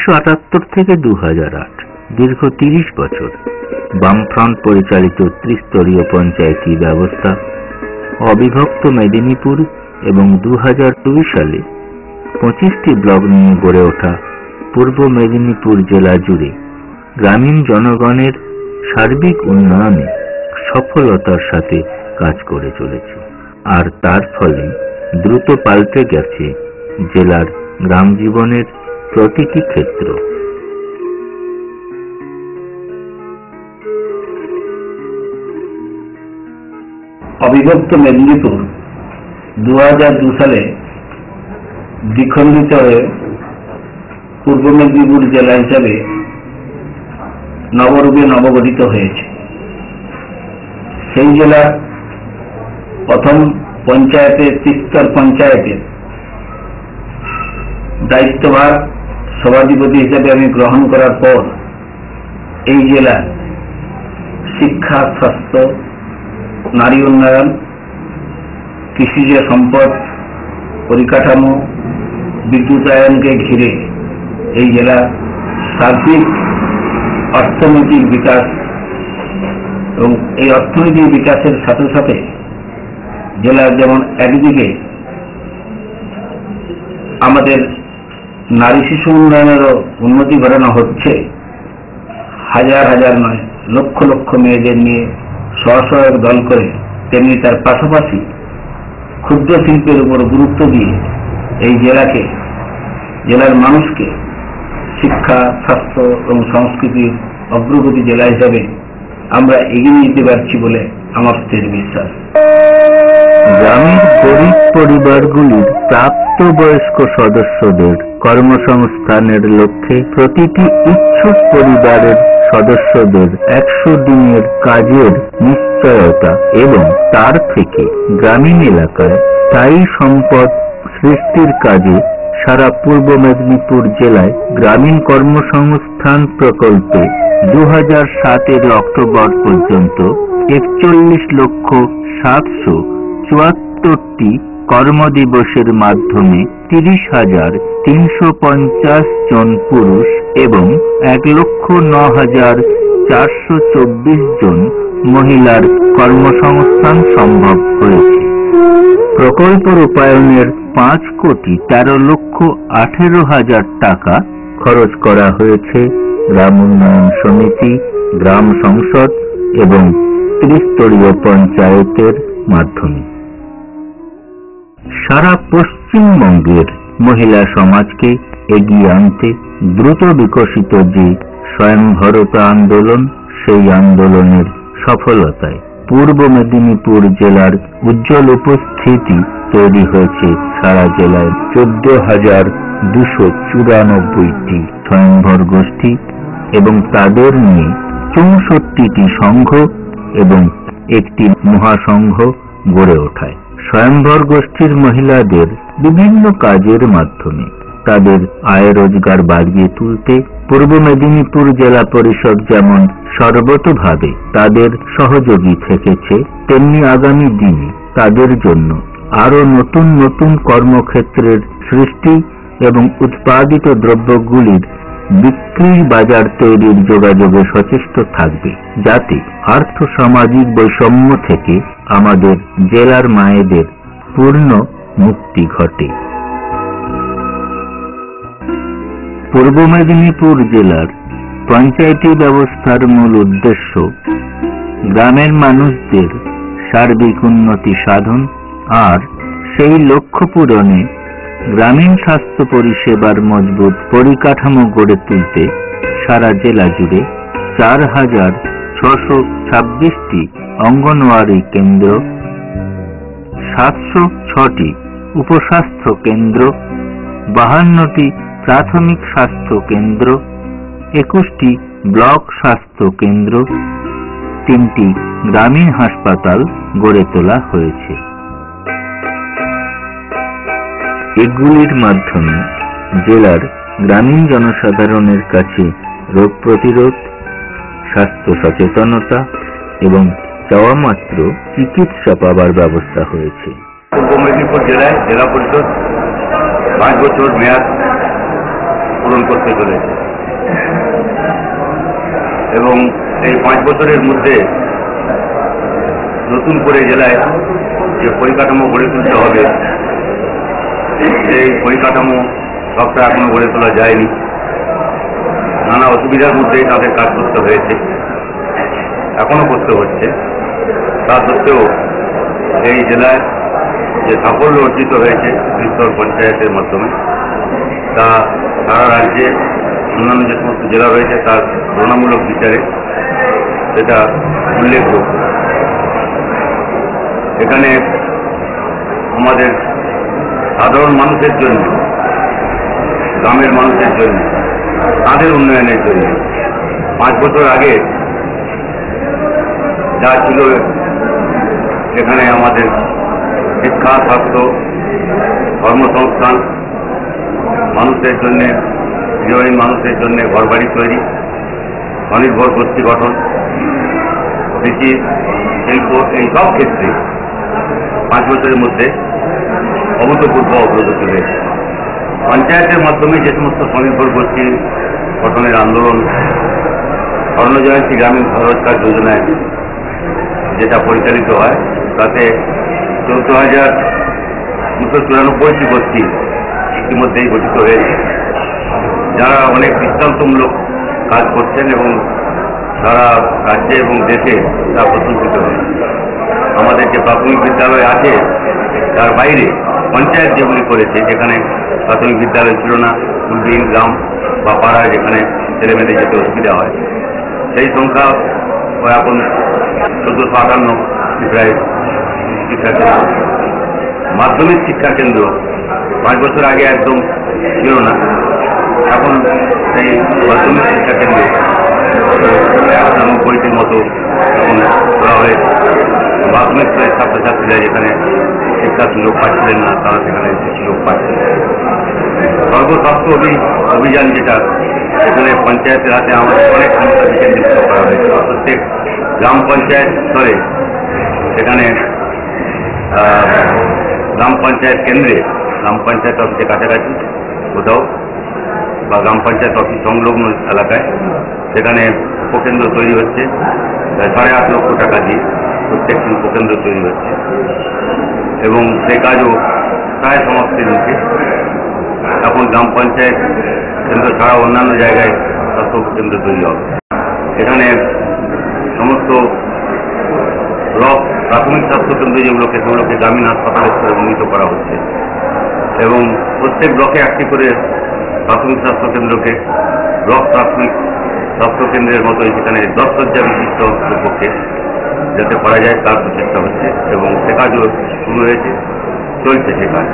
1978 থেকে 2008 দীর্ঘ 30 বছর বামফ্রন্ট পরিচালিত ত্রিস্তরীয় পঞ্চায়েতি ব্যবস্থা, অবিভক্ত মেদিনীপুর এবং 2002 সালে 25টি ব্লক নিয়ে গড়ে ওঠা পূর্ব মেদিনীপুর জেলা জুড়ে গ্রামীণ জনগণের সার্বিক উন্নয়নে সফলতার সাথে কাজ করে চলেছে। আর তার ফলে দ্রুত পাল্টে গেছে জেলার গ্রাম জীবনের প্রতিটি ক্ষেত্র। অবিভক্ত মেদিনীপুর 2002 সালে দ্বিখণ্ডিত হয়ে পূর্ব মেদিনীপুর জেলা হিসাবে নবরূপে নবগঠিত হয়েছে। সেই জেলার প্রথম পঞ্চায়েতের ত্রিস্তর পঞ্চায়েতের দায়িত্বভার সভাধিপতি হিসেবে আমি গ্রহণ করার পর এই জেলার শিক্ষা, স্বাস্থ্য, নারী উন্নয়ন, কৃষিজ সম্পদ, পরিকাঠামো, বিদ্যুতায়নকে ঘিরে এই জেলার সার্বিক অর্থনৈতিক বিকাশ এবং এই অর্থনৈতিক বিকাশের সাথে সাথে জেলার যেমন একদিকে আমাদের নারী শিশু উন্নয়নেরও উন্নতি ঘটানো হচ্ছে, হাজার হাজার নয় লক্ষ লক্ষ মেয়েদের নিয়ে স্বসহায়ক দল করে, তেমনি তার পাশাপাশি ক্ষুদ্র শিল্পের উপর গুরুত্ব দিয়ে এই জেলাকে, জেলার মানুষকে শিক্ষা, স্বাস্থ্য এবং সংস্কৃতির অগ্রগতি জেলা হিসাবে আমরা এগিয়ে নিতে পারছি বলে আমার স্থির বিশ্বাস। গ্রামের গরিব পরিবারগুলির প্রাপ্তবয়স্ক সদস্যদের কর্মসংস্থানের লক্ষ্যে প্রতিটি ইচ্ছুক পরিবারের সদস্যদের 100 দিনের কাজের নিশ্চয়তা এবং তার থেকে গ্রামীণ এলাকায় স্থায়ী সম্পদ সৃষ্টির কাজে সারা পূর্ব মেদিনীপুর জেলায় গ্রামীণ কর্মসংস্থান প্রকল্পে 2007 অক্টোবর পর্যন্ত 41,774টি কর্মদিবসের মাধ্যমে 30,350 জন পুরুষ এবং 1,09,424 জন মহিলার কর্মসংস্থান সম্ভব হয়েছে। প্রকল্প রূপায়ণের 5,13,18,000 টাকা খরচ করা হয়েছে গ্রাম উন্নয়ন সমিতি, গ্রাম সংসদ এবং ত্রিস্তরীয় পঞ্চায়েতের মাধ্যমে। সারা পশ্চিমবঙ্গের মহিলা সমাজকে এগিয়ে আনতে দ্রুত বিকশিত যে স্বয়ংভরতা আন্দোলন, সেই আন্দোলনের সফলতায় পূর্ব মেদিনীপুর জেলার উজ্জ্বল উপস্থিতি তৈরি হয়েছে সারা জেলায় 14,294টি স্বয়ংভর গোষ্ঠী এবং তাদের নিয়ে 64টি সংঘ এবং একটি মহাসংঘ গড়ে ওঠায়। স্বয়ংভর গোষ্ঠীর মহিলাদের বিভিন্ন কাজের মাধ্যমে তাদের আয় রোজগার বাড়িয়ে তুলতে পূর্ব মেদিনীপুর জেলা পরিষদ যেমন সর্বতোভাবে তাদের সহযোগী থেকেছে, তেমনি আগামী দিনে তাদের জন্য আরো নতুন নতুন কর্মক্ষেত্রের সৃষ্টি এবং উৎপাদিত দ্রব্যগুলির বিক্রির বাজার তৈরির যোগাযোগে সচেষ্ট থাকবে, যাতে আর্থ সামাজিক বৈষম্য থেকে আমাদের জেলার মায়েদের পূর্ণ মুক্তি ঘটে। পূর্ব মেদিনীপুর জেলার পঞ্চায়েতি ব্যবস্থার মূল উদ্দেশ্য গ্রামের মানুষদের সার্বিক উন্নতি সাধন আর সেই লক্ষ্য পূরণে গ্রামীণ স্বাস্থ্য পরিষেবার মজবুত পরিকাঠামো গড়ে তুলতে সারা জেলা জুড়ে 4,626টি অঙ্গনওয়াড়ি কেন্দ্র, 706টি উপস্বাস্থ্য কেন্দ্র, 52টি প্রাথমিক স্বাস্থ্য কেন্দ্র, 21টি ব্লক স্বাস্থ্য কেন্দ্র, 3টি গ্রামীণ হাসপাতাল গড়ে তোলা হয়েছে। এগুলির মাধ্যমে জেলার গ্রামীণ জনসাধারণের কাছে রোগ প্রতিরোধ, স্বাস্থ্য সচেতনতা এবং চাওয়া মাত্র চিকিৎসা পাবার ব্যবস্থা হয়েছে। পূর্ব মেদিনীপুর জেলায় জেলা পরিষদ 5 বছর মেয়াদ পূরণ করতে চলেছে। এবং এই 5 বছরের মধ্যে নতুন করে জেলায় যে পরিকাঠামো গড়ে তুলতে হবে, সেই পরিকাঠামো সবটা এখনো গড়ে তোলা যায়নি। নানা অসুবিধার মধ্যেই তাদের কাজ করতে হয়েছে, এখনো করতে হচ্ছে। তা সত্ত্বেও এই জেলায় যে সাফল্য অর্জিত হয়েছে ত্রিস্তর পঞ্চায়েতের মাধ্যমে, তা সারা রাজ্যে অন্যান্য যে সমস্ত জেলা রয়েছে তার তুলনামূলক বিচারে সেটা উল্লেখযোগ্য। এখানে আমাদের সাধারণ মানুষের জন্য, গ্রামের মানুষের জন্য, তাদের উন্নয়নের জন্য 5 বছর আগে যা ছিল এখানে আমাদের শিক্ষা, স্বাস্থ্য, কর্মসংস্থান, মানুষের জন্য, গৃহহীন মানুষের জন্য ঘরবাড়ি তৈরি, স্বনির্ভর গোষ্ঠী গঠন, কৃষি, শিল্প, এই সব ক্ষেত্রে 5 বছরের মধ্যে অভূতপূর্ব অগ্রগতি হয়েছে। পঞ্চায়েতের মাধ্যমে যে সমস্ত স্বনির্ভর গোষ্ঠী গঠনের আন্দোলন, স্বর্ণজয়ন্তী গ্রামীণ রোজগার যোজনায় যেটা পরিচালিত হয়, তাতে 14,294টি গোষ্ঠী ইতিমধ্যেই গঠিত হয়েছে, যারা অনেক দৃষ্টান্তমূলক কাজ করছেন এবং সারা রাজ্যে এবং দেশে তা প্রশংসিত হয়েছে। আমাদের যে প্রাথমিক বিদ্যালয় আছে তার বাইরে পঞ্চায়েত যেগুলি করেছে, যেখানে প্রাথমিক বিদ্যালয় ছিল না, স্কুলবিহীন গ্রাম বা পাড়ায় যেখানে ছেলেমেয়েদের যেতে অসুবিধা হয়, সেই সংখ্যা এখন 1458 প্রায় শিক্ষাকেন্দ্র। মাধ্যমিক শিক্ষাকেন্দ্র 5 বছর আগে একদম ছিল না, এখন সেই মাধ্যমিক শিক্ষাকেন্দ্রে 90টির মতো এখন করা হয়েছে। মাধ্যমিক স্তরের ছাত্রছাত্রীরা যেখানে শিক্ষার সুযোগ পাচ্ছিলেন না, তারা সেখানে সুযোগ পাচ্ছেন। সর্বস্বাস্থ্য অভিযান যেটা, এখানে পঞ্চায়েতের হাতে আমাদের অনেক সমস্যা বিকেন্দ্রীভূত করা হয়েছে। প্রত্যেক গ্রাম পঞ্চায়েত স্তরে সেখানে গ্রাম পঞ্চায়েত কেন্দ্রে, গ্রাম পঞ্চায়েত অফিসের কাছাকাছি কোথাও বা গ্রাম পঞ্চায়েত অফিস সংলগ্ন এলাকায় সেখানে উপকেন্দ্র তৈরি হচ্ছে। 8.5 লক্ষ টাকা দিয়ে প্রত্যেকটি উপকেন্দ্র তৈরি হচ্ছে এবং সেই কাজও প্রায় সমাপ্তির মুখে। এখন গ্রাম পঞ্চায়েত কেন্দ্র ছাড়া অন্যান্য জায়গায় স্বাস্থ্য উপকেন্দ্র তৈরি হবে। এখানে সমস্ত ব্লক প্রাথমিক স্বাস্থ্যকেন্দ্র যেগুলোকে, সেগুলোকে গ্রামীণ হাসপাতালের স্তরে উন্নীত করা হচ্ছে এবং প্রত্যেক ব্লকে একটি করে প্রাথমিক স্বাস্থ্যকেন্দ্রকে ব্লক প্রাথমিক স্বাস্থ্যকেন্দ্রের মতোই সেখানে 10 শয্যা বিশিষ্ট পক্ষে যাতে করা যায় তার প্রচেষ্টা হচ্ছে এবং সে কাজও শুরু হয়েছে, চলছে সে কাজ।